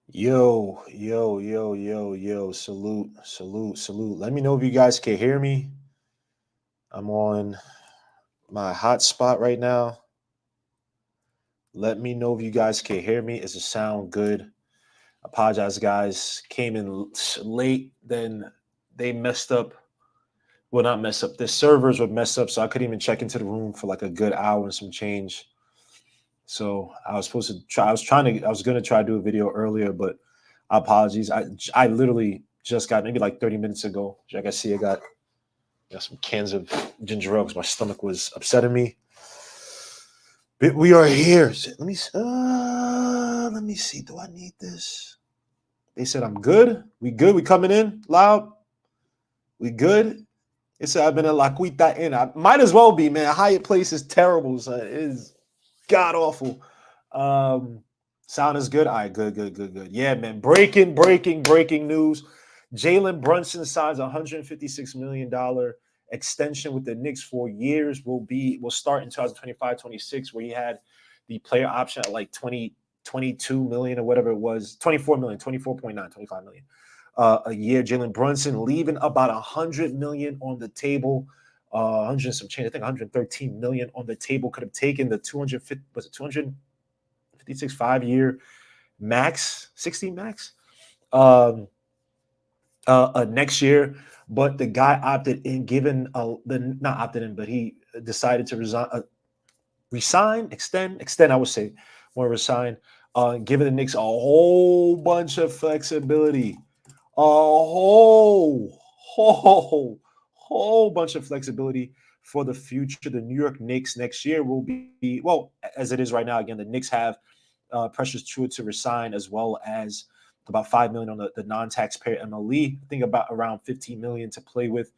Yo, yo, yo, yo, yo, salute, salute, salute. Let me know if you guys can hear me. I'm on my hotspot right now. Let me know if you guys can hear me. Is the sound good? Apologize, guys. Came in late, then they messed up. Well, not mess up. The servers were messed up, so I couldn't even check into the room for like a good hour and some change. So I was supposed to try. I was gonna try to do a video earlier, but apologies. I literally just got maybe like 30 minutes ago. Like I see, got some cans of ginger ale because my stomach was upsetting me. But we are here. Let me see. Do I need this? They said I'm good. We good. We coming in loud. We good. They said I've been a La Cuita in. I might as well be, man. Hyatt Place is terrible. So it is god awful. Um, Sound is good. All right, good, good, good, good. Yeah, man. Breaking news. Jalen Brunson signs a $156 million extension with the Knicks for years. Will start in 2025-26, where he had the player option at like 22 million or whatever it was, 24 million, 24.9, 25 million a year. Jalen Brunson leaving about 100 million on the table. 100 some change, I think 113 million on the table. Could have taken the 250, was it 256 5 year max, 60 max next year. But the guy opted in, given the not opted in, but he decided to extend. I would say more resign, giving the Knicks a whole bunch of flexibility, a whole bunch of flexibility for the future. The New York Knicks next year will be, well, as it is right now. Again, the Knicks have Precious Chua to resign, as well as about 5 million on the non-taxpayer MLE. I think about around 15 million to play with,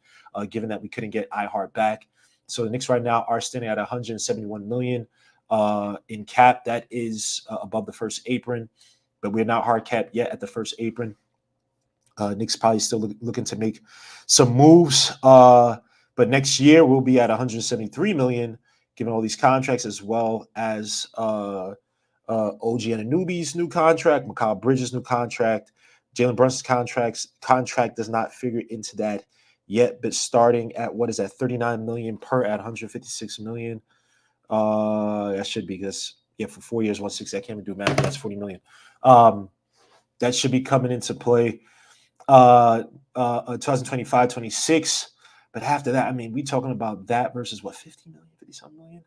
given that we couldn't get iHeart back. So the Knicks right now are standing at 171 million in cap. That is above the first apron, but we're not hard capped yet at the first apron. Knicks probably still looking to make some moves, but next year we'll be at 173 million, given all these contracts, as well as OG Anunoby's new contract, Mikal Bridges' new contract, Jalen Brunson's contract does not figure into that yet, but starting at what is that, 39 million per at 156 million. That should be because for 4 years, 160. I can't even do math. That's 40 million. That should be coming into play 2025-26. But after that, I mean, we talking about that versus what, 50 million, 50 something million?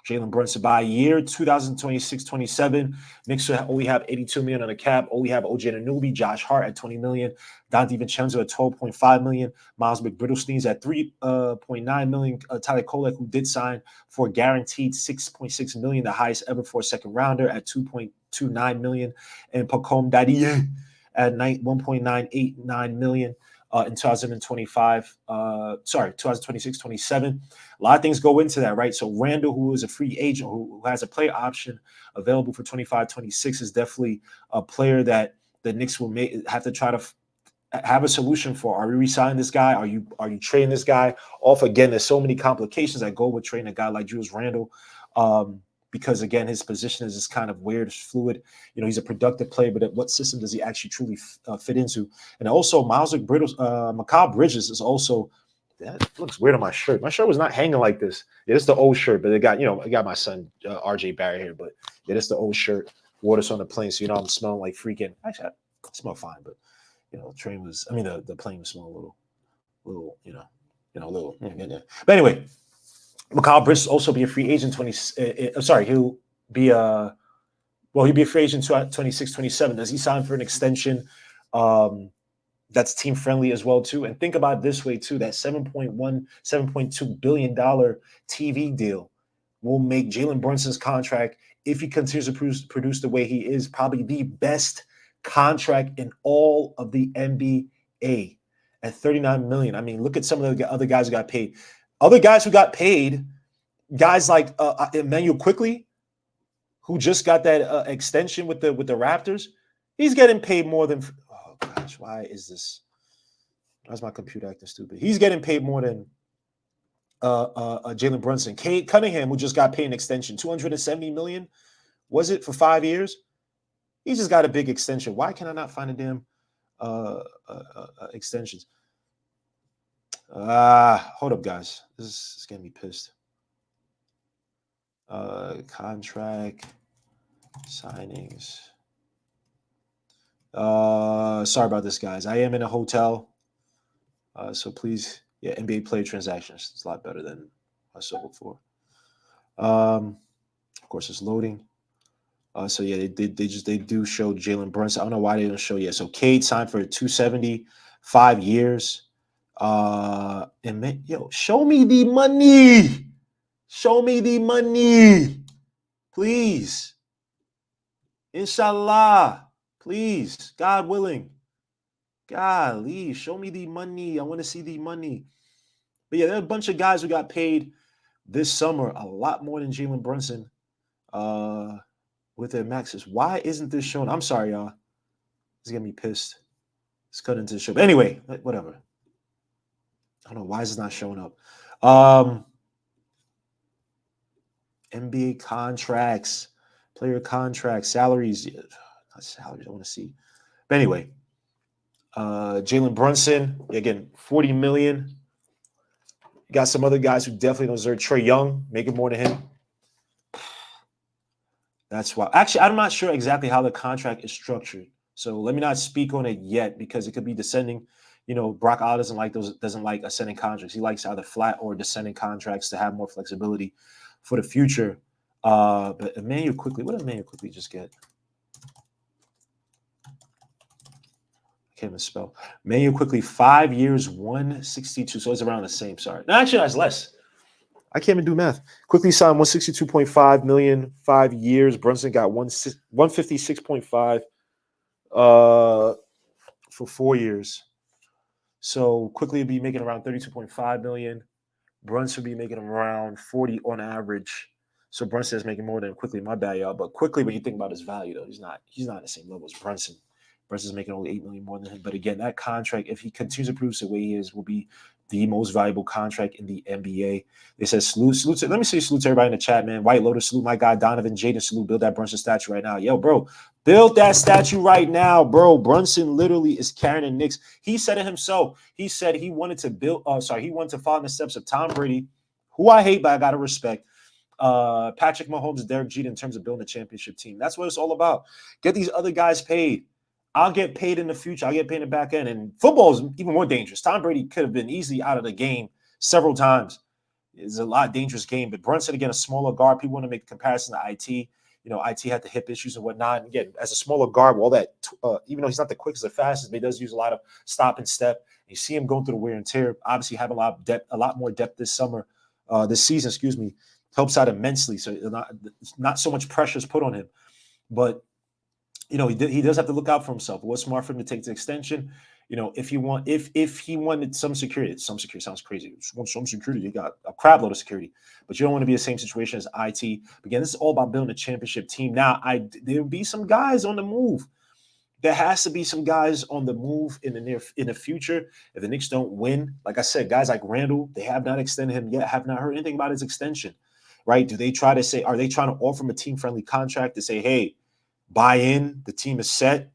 Jalen Brunson by a year, 2026-27. Knicks only have 82 million on the cap. Only have OG Anunoby, Josh Hart at 20 million, Dante Vincenzo at 12.5 million, Miles McBriddlestein's at 3.9 million, Tyler Kolek, who did sign for guaranteed 6.6 million, the highest ever for a second rounder, at 2.29 million, and Pacome Daddy at 1.989 million. In 2025, 2026-27. A lot of things go into that, right? So Randall, who is a free agent, who has a player option available for 25-26, is definitely a player that the Knicks will have to try to have a solution for. Are we re-signing this guy? Are you trading this guy off? Again, there's so many complications that go with trading a guy like Julius Randle. Because again, his position is just kind of weird, it's fluid. He's a productive player, but what system does he actually truly fit into? And also, Mikal Bridges is also. That looks weird on my shirt. My shirt was not hanging like this. Yeah, it's the old shirt, but it got my son RJ Barry here. But yeah, it's the old shirt. Water's on the plane, so I'm smelling like freaking. Actually, I smell fine, but the train was. I mean, the plane was smelling a little, a little. Yeah. But anyway, Mikal Bridges also be a free agent. He'll be he'll be a free agent 26-27. Does he sign for an extension? That's team friendly as well too. And think about it this way too: that 7.2 billion TV deal will make Jalen Brunson's contract, if he continues to produce the way he is, probably the best contract in all of the NBA at 39 million. I mean, look at some of the other guys who got paid. Other guys who got paid, guys like Emmanuel Quickly, who just got that extension with the Raptors. He's getting paid more than. Oh gosh, why is this? Why's my computer acting stupid? He's getting paid more than Jalen Brunson. Cade Cunningham, who just got paid an extension, 270 million. Was it for 5 years? He just got a big extension. Why can I not find a damn extensions? Hold up, guys. This is getting me pissed. Contract signings. Sorry about this, guys. I am in a hotel, so please, yeah, NBA player transactions. It's a lot better than I saw before. Of course, it's loading. So yeah, they do show Jalen Brunson. I don't know why they don't show yet. So Cade signed for 270, 5 years. And man, yo, show me the money. Show me the money, please. Inshallah, please, God willing. Golly, show me the money. I want to see the money. But yeah, there are a bunch of guys who got paid this summer a lot more than Jalen Brunson with their maxes. Why isn't this showing? I'm sorry, y'all. It's getting me pissed. It's cut into the show. But anyway, whatever. I don't know why is it not showing up. NBA contracts, player contracts, salaries. Not salaries. I want to see. But anyway, Jalen Brunson again, 40 million. You got some other guys who definitely don't deserve. Trae Young making more than him. That's why. Actually, I'm not sure exactly how the contract is structured. So let me not speak on it yet because it could be descending. You know, Brock Otto doesn't like ascending contracts. He likes either flat or descending contracts to have more flexibility for the future. But Emmanuel quickly, what did Emmanuel quickly just get? I can't even spell. Emmanuel quickly, 5 years, 162. So it's around the same. Sorry. No, actually, that's less. I can't even do math. Quickly signed 162.5 million, 5 years. Brunson got 156.5 for 4 years. So quickly be making around 32.5 million. Brunson would be making around 40 on average. So Brunson is making more than quickly. My bad, y'all. But quickly, when you think about his value, though, he's not at the same level as Brunson. Brunson's making only 8 million more than him. But again, that contract, if he continues to produce the way he is, will be the most valuable contract in the NBA. They said salute. Let me say salute to everybody in the chat, man. White Lotus, salute my guy Donovan Jaden, salute. Build that Brunson statue right now. Yo, bro, build that statue right now, bro. Brunson literally is carrying the Knicks. He said it himself. He said he wanted to he wanted to follow in the steps of Tom Brady, who I hate, but I gotta respect. Patrick Mahomes, Derek Jeter in terms of building a championship team. That's what it's all about. Get these other guys paid. I'll get paid in the future. I'll get paid in the back end. And football is even more dangerous. Tom Brady could have been easily out of the game several times. It's a lot dangerous game. But Brunson, again, a smaller guard. People want to make a comparison to IT. You know, IT had the hip issues and whatnot. And again, as a smaller guard, all that, even though he's not the quickest or fastest, but he does use a lot of stop and step. You see him going through the wear and tear. Obviously, having a lot of depth, a lot more depth this season, excuse me, helps out immensely. So not so much pressure is put on him. But you know, he does have to look out for himself. What's smart for him to take the extension? You know, if he wanted some security sounds crazy. Some security, you got a crap load of security, but you don't want to be the same situation as IT. Again, this is all about building a championship team. Now, there'll be some guys on the move. There has to be some guys on the move in the future. If the Knicks don't win, like I said, guys like Randall, they have not extended him yet. Have not heard anything about his extension. Right? Are they trying to offer him a team-friendly contract to say, hey, buy in, the team is set,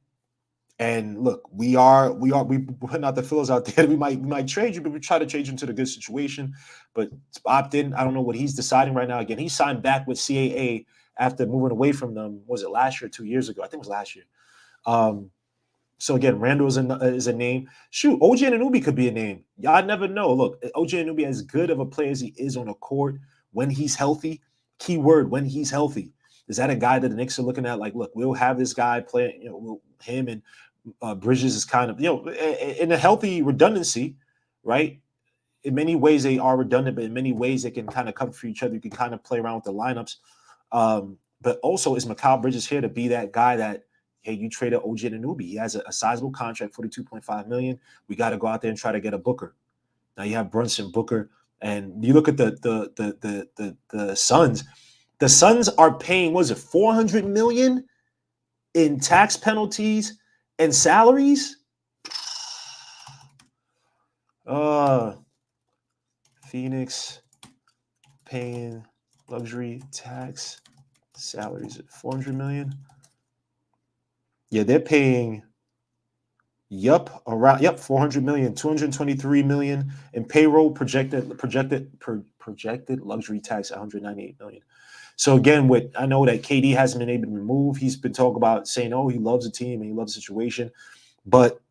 and look, we putting out the fillers out there. We might trade you, but we try to trade you into the good situation. But opt in. I don't know what he's deciding right now. Again, he signed back with CAA after moving away from them. Was it last year or 2 years ago? I think it was last year. So again, Randall is a name. Shoot, OG Anunoby could be a name. Y'all never know. Look, OG Anunoby, as good of a player as he is on the court, when he's healthy, key word, when he's healthy. Is that a guy that the Knicks are looking at? Like, look, we'll have this guy play. You know, him and Bridges is kind of, you know, in a healthy redundancy, right? In many ways they are redundant, but in many ways they can kind of cover for each other. You can kind of play around with the lineups. But also, is Mikal Bridges here to be that guy that, hey, you traded OG Anunoby. He has a sizable contract, $42.5 million. We got to go out there and try to get a Booker. Now you have Brunson, Booker, and you look at the Suns. The Suns are paying, what is it, $400 million in tax penalties and salaries? Phoenix paying luxury tax salaries at $400 million. Yeah, they're paying. Yep, 400 million, 223 million in payroll projected luxury tax 198 million. So again, with I know that KD hasn't been able to move. He's been talking about saying, "Oh, he loves the team and he loves the situation," but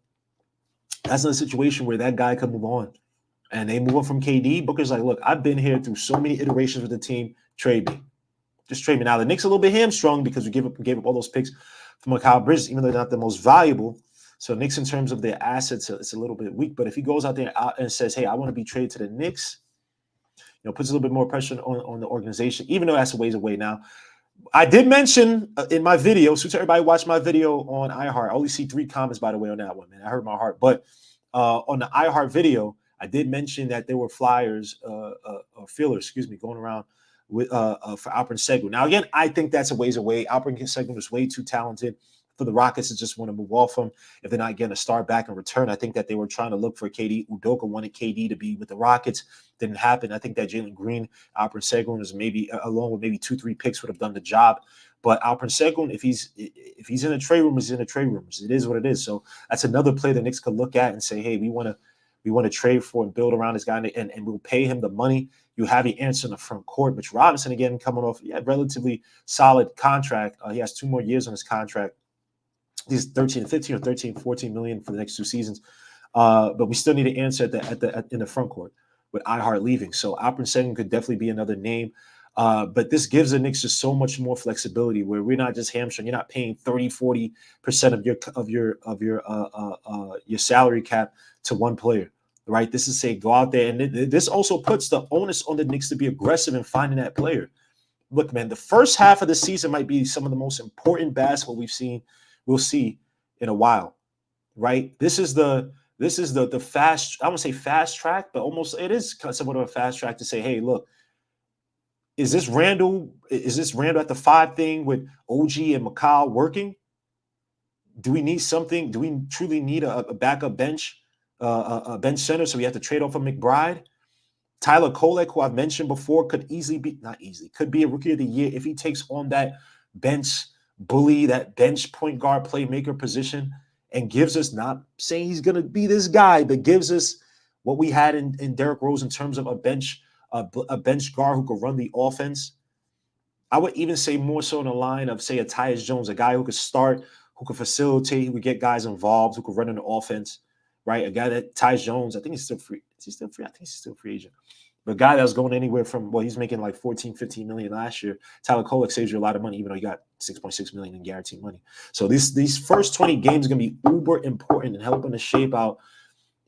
that's not a situation where that guy could move on. And they move on from KD. Booker's like, "Look, I've been here through so many iterations with the team. Trade me, just trade me." Now the Knicks are a little bit hamstrung because we gave up all those picks from Kyle Bridges, even though they're not the most valuable. So Knicks, in terms of their assets, it's a little bit weak. But if he goes out there and says, "Hey, I want to be traded to the Knicks," puts a little bit more pressure on the organization, even though that's a ways away now. I did mention in my video, so to everybody watch my video on iHeart. I only see 3 comments, by the way, on that one, man. I hurt my heart. But on the iHeart video, I did mention that there were flyers, or feelers, going around with for Alperen Sengun. Now, again, I think that's a ways away. Alperen Sengun is way too talented for the Rockets to just want to move off him if they're not getting a star back in return. I think that they were trying to look for KD. Udoka wanted KD to be with the Rockets. Didn't happen. I think that Jalen Green, Alperen Sengun is maybe, along with maybe 2-3 picks, would have done the job. But Alperen Sengun, if he's in a trade room, he's in a trade room. It is what it is. So that's another play the Knicks could look at and say, "Hey, we want to trade for and build around this guy, and we'll pay him the money." You have the answer in the front court. Mitch Robinson, again, coming off relatively solid contract. He has 2 more years on his contract. He's 13, 15 or 13, 14 million for the next 2 seasons. But we still need an answer in the front court with iHeart leaving. So Alperen Sengun could definitely be another name. But this gives the Knicks just so much more flexibility where we're not just hamstrung. You're not paying 30, 40% of your salary cap to one player, right? This is say go out there, and this also puts the onus on the Knicks to be aggressive in finding that player. Look, man, the first half of the season might be some of the most important basketball we'll see in a while, right? This is the fast, I won't say fast track, but almost it is somewhat of a fast track to say, "Hey, look, is this Randall at the 5 thing with OG and McCall working? Do we need something? Do we truly need a backup bench, a bench center? So we have to trade off of McBride?" Tyler Kolek, who I've mentioned before, could be a rookie of the year if he takes on that bench bully, that bench point guard playmaker position, and gives us, not saying he's going to be this guy, but gives us what we had in Derrick Rose in terms of a bench guard who could run the offense. I would even say more so in the line of, say, a Tyus Jones, a guy who could start, who could facilitate, who could get guys involved, who could run in the offense, right? A guy that Tyus Jones, I think he's still free. Is he still free? I think he's still free agent. But a guy that was going anywhere from, well, he's making like 14, 15 million last year. Tyler Kolek saves you a lot of money, even though he got 6.6 million in guaranteed money. So these first 20 games are going to be uber important in helping to shape out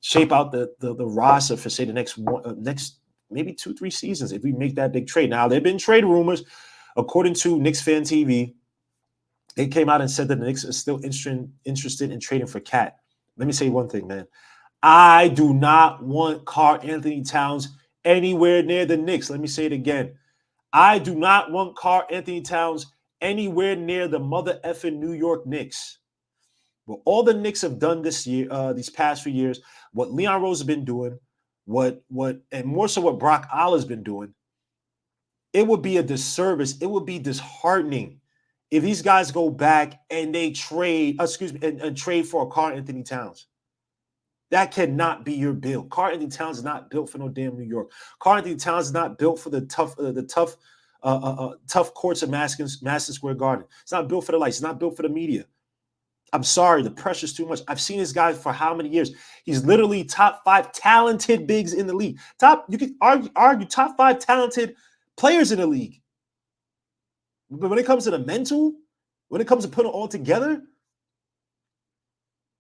the roster for, say, the next maybe 2-3 seasons if we make that big trade. Now, there have been trade rumors. According to Knicks Fan TV, they came out and said that the Knicks are still interested in trading for Cat. Let me say one thing, man. I do not want Karl-Anthony Towns anywhere near the Knicks. Let me say it again. I do not want Karl-Anthony Towns anywhere near the mother effing New York Knicks. What all the Knicks have done this year, these past few years, what Leon Rose has been doing, and more so what Brock Aller's been doing, it would be a disservice. It would be disheartening if these guys go back and they trade, and trade for Karl-Anthony Towns. That cannot be your build. Karl-Anthony Towns is not built for no damn New York. Karl-Anthony Towns is not built for the tough courts of Madison Square Garden. It's not built for the lights. It's not built for the media. I'm sorry, the pressure's too much. I've seen this guy for how many years? He's literally top 5 talented bigs in the league. You could argue top 5 talented players in the league. But when it comes to the mental, when it comes to putting it all together,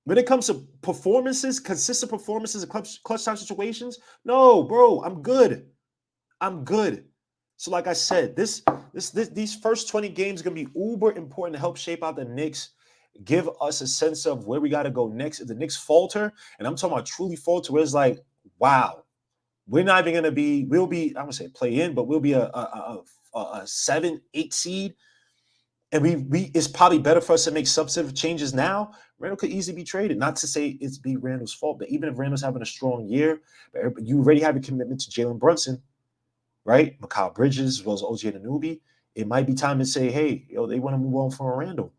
when it comes to performances, consistent performances in clutch time situations, no, bro, I'm good. So like I said, these first 20 games are going to be uber important to help shape out the Knicks, give us a sense of where we got to go next. If the Knicks falter, and I'm talking about truly falter, where it's like, wow, we're not even going to be, we'll be, I won't say play in, but we'll be a 7-8 seed. And it's probably better for us to make substantive changes now. Randall could easily be traded. Not to say it's be Randall's fault, but even if Randall's having a strong year, you already have a commitment to Jalen Brunson, right? Mikal Bridges as well as OG Anunoby. It might be time to say, hey, they want to move on from Randall.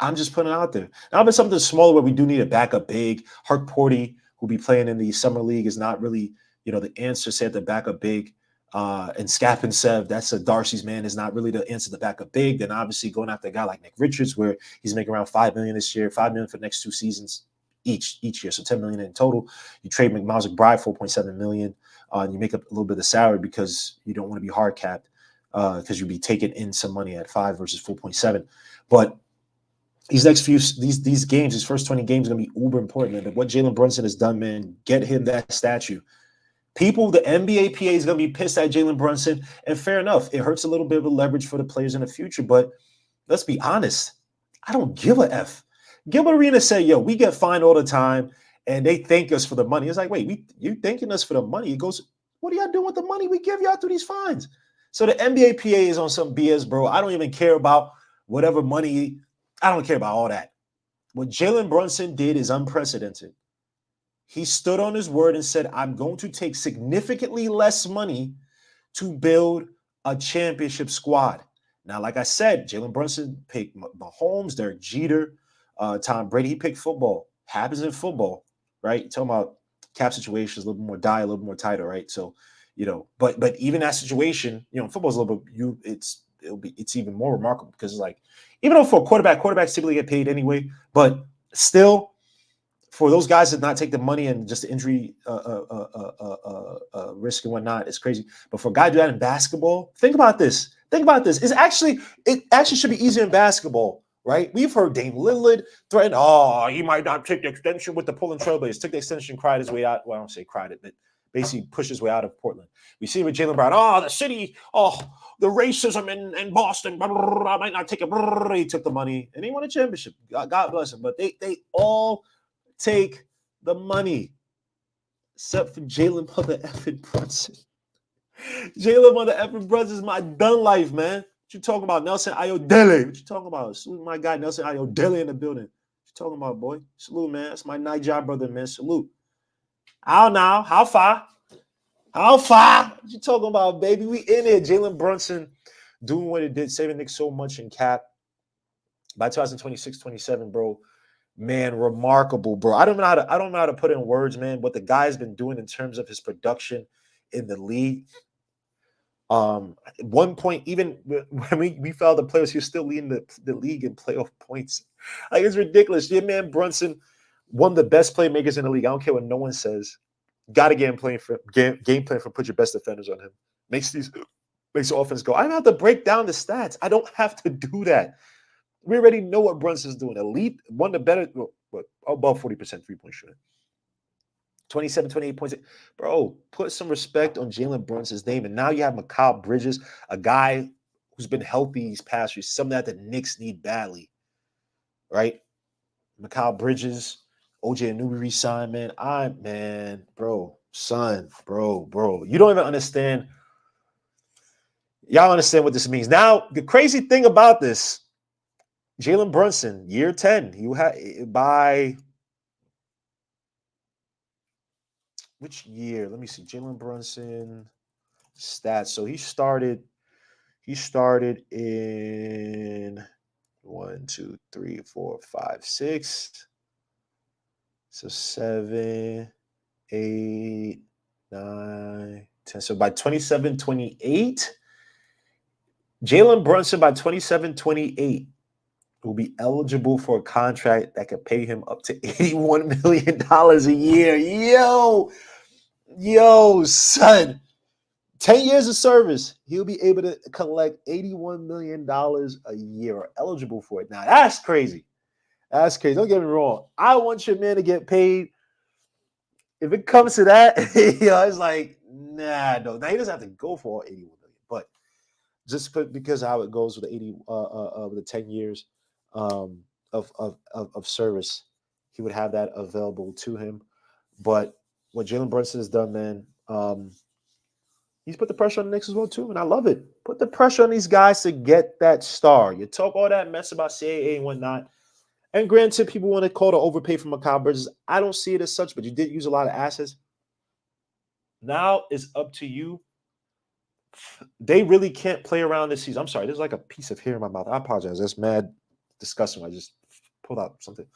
I'm just putting it out there. Now, if it's something smaller where we do need a backup big, Herc Porty, who'll be playing in the summer league, is not really, the answer. Say at the backup big, and Scap Sev, that's a Darcy's man, is not really the answer to backup big. Then obviously going after a guy like Nick Richards, where he's making around $5 million this year, $5 million for the next 2 seasons each year, so $10 million in total. You trade Miles McBride $4.7 million, and you make up a little bit of salary because you don't want to be hard capped, because you'll be taking in some money at 5 versus 4.7. But these games, his first 20 games, are gonna be uber important. And what Jalen Brunson has done, man, get him that statue. People, the NBA PA is gonna be pissed at Jalen Brunson, and fair enough. It hurts a little bit of a leverage for the players in the future, but let's be honest. I don't give a F. Gilbert Arenas said, "Yo, we get fined all the time, and they thank us for the money." It's like, wait, you thanking us for the money? He goes, "What are y'all doing with the money we give y'all through these fines?" So the NBA PA is on some BS, bro. I don't even care about whatever money. I don't care about all that. What Jalen Brunson did is unprecedented. He stood on his word and said, "I'm going to take significantly less money to build a championship squad." Now, like I said, Jalen Brunson picked Mahomes, Derek Jeter, Tom Brady. He picked football. Happens in football, right? You're talking about cap situations, a little bit more a little bit more tighter, right? So, but even that situation, football's a little bit it's even more remarkable because it's like, even though for a quarterbacks typically get paid anyway, but still, for those guys that not take the money and just the injury risk and whatnot, it's crazy. But for a guy to do that in basketball, think about this. It actually should be easier in basketball, right? We've heard Dame Lillard threaten, he might not take the extension with the Portland Trailblazers. Took the extension, cried his way out. Well, I don't say cried it, but basically pushed his way out of Portland. We see with Jalen Brown, the city, the racism in Boston, I might not take it. He took the money and he won a championship. God bless him. But they all take the money, except for Jalen Mother effing Brunson. Jalen Mother effing Brunson is my done life, man. What you talking about, Nelson Ayodele? What you talking about? Salute my guy, Nelson Ayodele, in the building. What you talking about, boy? Salute, man. That's my Niger brother, man. Salute. How now? How far? How far? What you talking about, baby? We in it. Jalen Brunson doing what it did, saving Knick so much in cap. By 2026-27, bro. Man, remarkable, bro. I don't know how to put in words, man, what the guy's been doing in terms of his production in the league. At one point, even when we found the players, he was still leading the league in playoff points. Like, it's ridiculous. Your man Brunson, one of the best playmakers in the league. I don't care what no one says. Got to game plan for put your best defenders on him. Makes the offense go. I don't have to break down the stats. I don't have to do that. We already know what Brunson's doing. Elite, one of the better, above 40% three-point shooting. 27, 28 points. Bro, put some respect on Jalen Brunson's name. And now you have Mikal Bridges, a guy who's been healthy these past years, something that the Knicks need badly, right? Mikal Bridges, OJ Anunoby re-signed, man. Bro. You don't even understand. Y'all understand what this means. Now, the crazy thing about this, Jalen Brunson, year 10, you had by which year? Let me see. Jalen Brunson stats. So he started in 1, 2, 3, 4, 5, 6. So 7, 8, 9, 10. So by 27, 28, Jalen Brunson by 27, 28 will be eligible for a contract that could pay him up to $81 million a year. Yo, son. 10 years of service, he'll be able to collect $81 million a year, or eligible for it. Now, that's crazy. Don't get me wrong. I want your man to get paid. If it comes to that, it's like, nah, no. Now, he doesn't have to go for all $81 million, but just because of how it goes with the 10 years of service, he would have that available to him. But what Jalen Brunson has done, man, he's put the pressure on the Knicks as well, too, and I love it. Put the pressure on these guys to get that star. You talk all that mess about CAA and whatnot, and granted, people want to call to overpay for Mikal Bridges. I don't see it as such, but you did use a lot of assets. Now it's up to you. They really can't play around this season. I'm sorry, there's like a piece of hair in my mouth. I apologize. That's mad disgusting. I just pulled out something.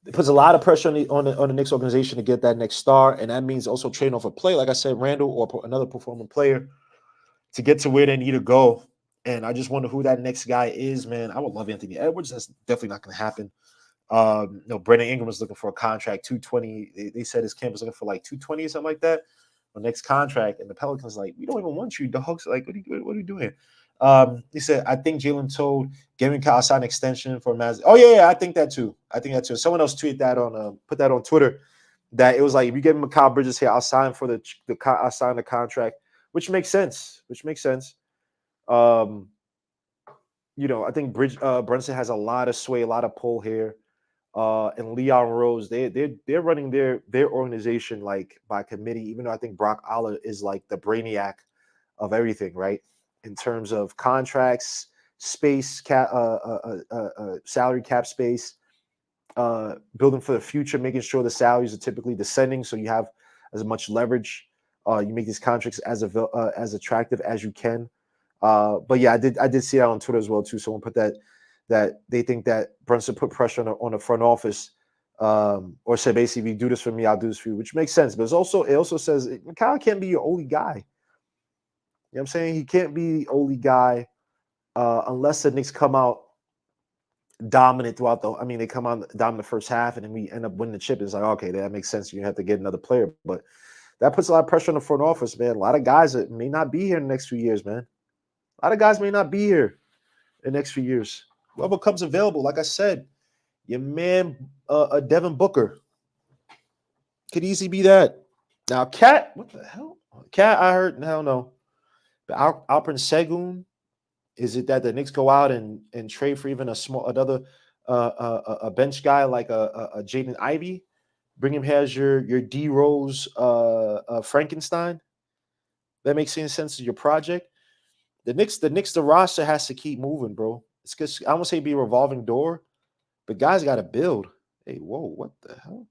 It puts a lot of pressure on the Knicks organization to get that next star, and that means also trading off a player, like I said, Randall or another performing player to get to where they need to go. And I just wonder who that next guy is, man. I would love Anthony Edwards. That's definitely not going to happen. Brandon Ingram was looking for a contract, 220. They said his camp was looking for like 220 or something like that. The next contract, and the Pelicans like, we don't even want you, dogs. Like, what are you doing? He said, I think Jalen told Gavin Kyle sign an extension for Maz. Oh yeah, I think that too. Someone else tweeted that on, put that on Twitter. That it was like, if you give him a Kyle Bridges here, I'll sign for I'll sign the contract, which makes sense. I think Brunson has a lot of sway, a lot of pull here. And Leon Rose, they're running their organization like by committee, even though I think Brock Aller is like the brainiac of everything, right? In terms of contracts, space, salary cap space, building for the future, making sure the salaries are typically descending, so you have as much leverage. You make these contracts as attractive as you can. But yeah, I did see that on Twitter as well too. Someone put that they think that Brunson put pressure on the front office, or said basically, if you do this for me, I'll do this for you, which makes sense. But it also says Kyle can't be your only guy. You know what I'm saying? He can't be the only guy unless the Knicks come out dominant throughout they come out dominant the first half, and then we end up winning the chip. It's like, okay, that makes sense. You have to get another player. But that puts a lot of pressure on the front office, man. A lot of guys that may not be here in the next few years, man. A lot of guys may not be here in the next few years. Whoever comes available, like I said, your man, Devin Booker, could easily be that. Now, Cat, what the hell? Cat, I heard, hell no. But Alperen Sengun, is it that the Knicks go out and trade for even another bench guy like a Jaden Ivey? Bring him here as your D Rose Frankenstein? That makes any sense to your project? The Knicks, roster has to keep moving, bro. It's because I won't say be a revolving door, but guys got to build. Hey, whoa, what the hell?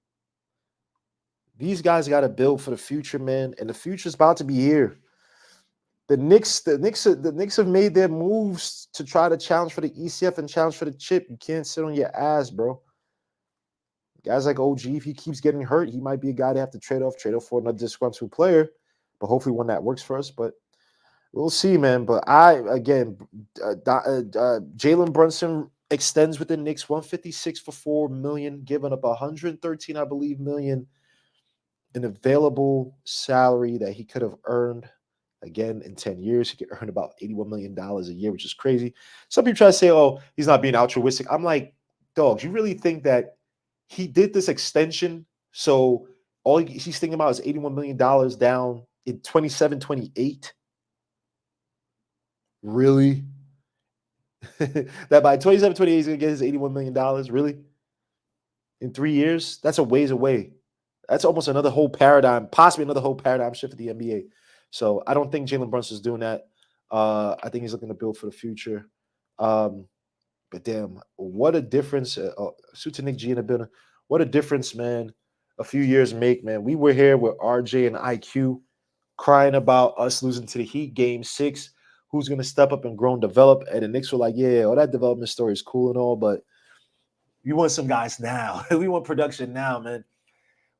These guys got to build for the future, man, and the future's about to be here. The Knicks have made their moves to try to challenge for the ECF and challenge for the chip. You can't sit on your ass, bro. Guys like OG, if he keeps getting hurt, he might be a guy to have to trade off for another disgruntled player, but hopefully one that works for us. But we'll see, man. But Jalen Brunson extends with the Knicks, 156 for $4 million, giving up 113, I believe, million in available salary that he could have earned. Again, in 10 years, he could earn about $81 million a year, which is crazy. Some people try to say, oh, he's not being altruistic. I'm like, dogs, you really think that he did this extension so all he's thinking about is $81 million down in 27, 28? Really? That by 27, 28, he's going to get his $81 million? Really? In 3 years? That's a ways away. That's almost another whole paradigm, possibly another whole paradigm shift for the NBA. So I don't think Jalen Brunson is doing that. I think he's looking to build for the future. But damn, what a difference. Suit to Nick G in the building. What a difference, man, a few years make, man. We were here with RJ and IQ crying about us losing to the Heat game 6. Who's going to step up and grow and develop? And the Knicks were like, yeah, all that development story is cool and all, but we want some guys now. We want production now, man.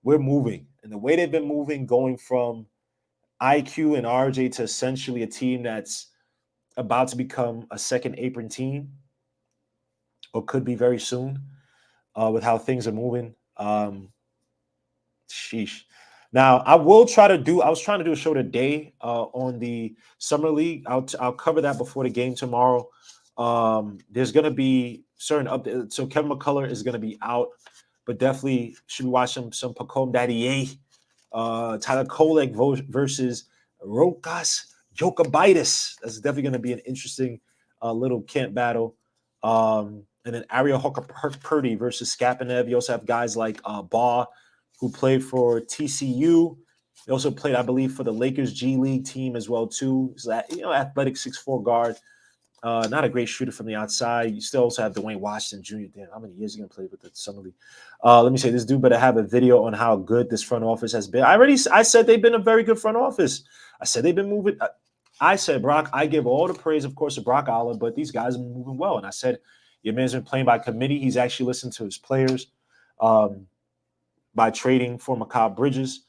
We're moving. And the way they've been moving, going from IQ and RJ to essentially a team that's about to become a second apron team, or could be very soon, with how things are moving. Sheesh. Now, I was trying to do a show today on the Summer League. I'll cover that before the game tomorrow. There's going to be certain updates. So Kevin McCullough is going to be out, but definitely should be watching some Pacome Daddy Tyler Kolek versus Rokas Jokabitis. That's definitely going to be an interesting little camp battle. And then Ariel Purdy versus Skapanev. You also have guys like Baugh, who played for TCU. He also played, I believe, for the Lakers G League team as well, too. He's athletic 6'4" guard. Not a great shooter from the outside. You still also have Dwayne Washington Jr. Damn, how many years are you going to play with the Summer League? Let me say, this dude better have a video on how good this front office has been. I said they've been a very good front office. I said they've been moving. I said, Brock, I give all the praise, of course, to Brock Aller, but these guys are moving well. And I said, Your man's been playing by committee. He's actually listened to his players by trading for Mikal Bridges.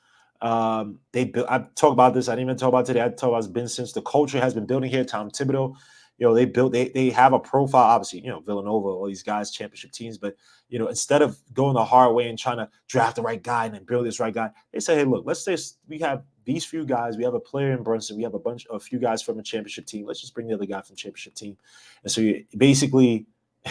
They built. I talk about this. I didn't even talk about it today. I talk about it's been since the culture has been building here. Tom Thibodeau, they built. They have a profile. Obviously, Villanova, all these guys, championship teams. But instead of going the hard way and trying to draft the right guy and then build this right guy, they say, hey, look, let's say we have these few guys. We have a player in Brunson. We have a few guys from a championship team. Let's just bring the other guy from championship team. And so you basically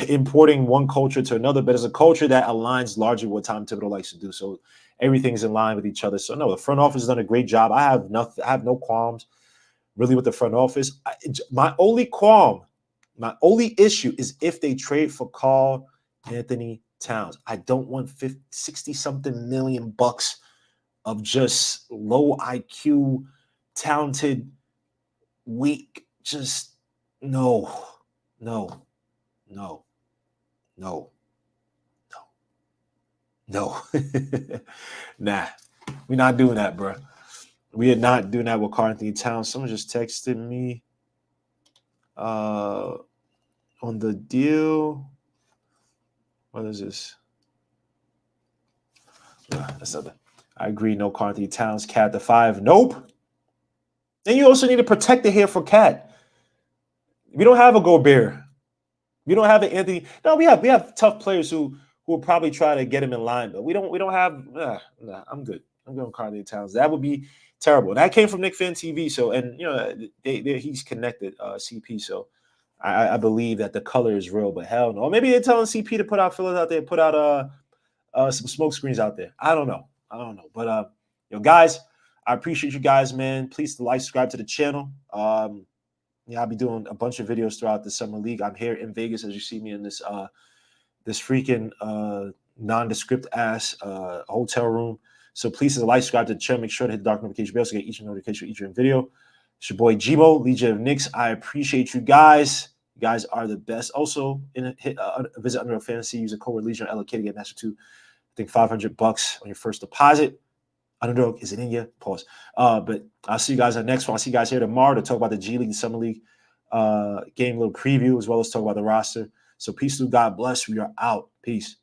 importing one culture to another, but it's a culture that aligns largely with what Tom Thibodeau likes to do. So everything's in line with each other. So no, the front office has done a great job. I have no qualms really with the front office. My only issue is if they trade for Karl-Anthony Towns. I don't want 60-something million bucks of just low IQ, talented, weak. Just no. Nah, we're not doing that, bro. We are not doing that with Karl-Anthony Towns. Someone just texted me on the deal. What is this? That's not that. I agree. No Karl-Anthony Towns. Cat the 5. Nope. And you also need to protect the hair for Cat. We don't have a Gobert. We don't have an Anthony. No, we have tough players who will probably try to get him in line, but we don't have. Nah, I'm good. I'm going Karl-Anthony Towns. That would be terrible. And that came from Knick Fan TV. So, and he's connected, CP. So, I believe that the color is real, but hell no. Or maybe they're telling CP to put out fillers out there, put out some smoke screens out there. I don't know. But guys, I appreciate you guys, man. Please like, subscribe to the channel. I'll be doing a bunch of videos throughout the summer league. I'm here in Vegas, as you see me in this freaking nondescript ass hotel room. So please like, subscribe to the channel. Make sure to hit the dark notification bell so you get each notification for each video. It's your boy Gmo, Legion of Knicks. I appreciate you guys. You guys are the best. Also, visit Underdog Fantasy. Use the code Legion allocated to get master 2. I think $500 on your first deposit. Underdog, is it in you? Pause. But I'll see you guys on the next one. I'll see you guys here tomorrow to talk about the G League and Summer League game, little preview, as well as talk about the roster. So peace through. God bless. We are out. Peace.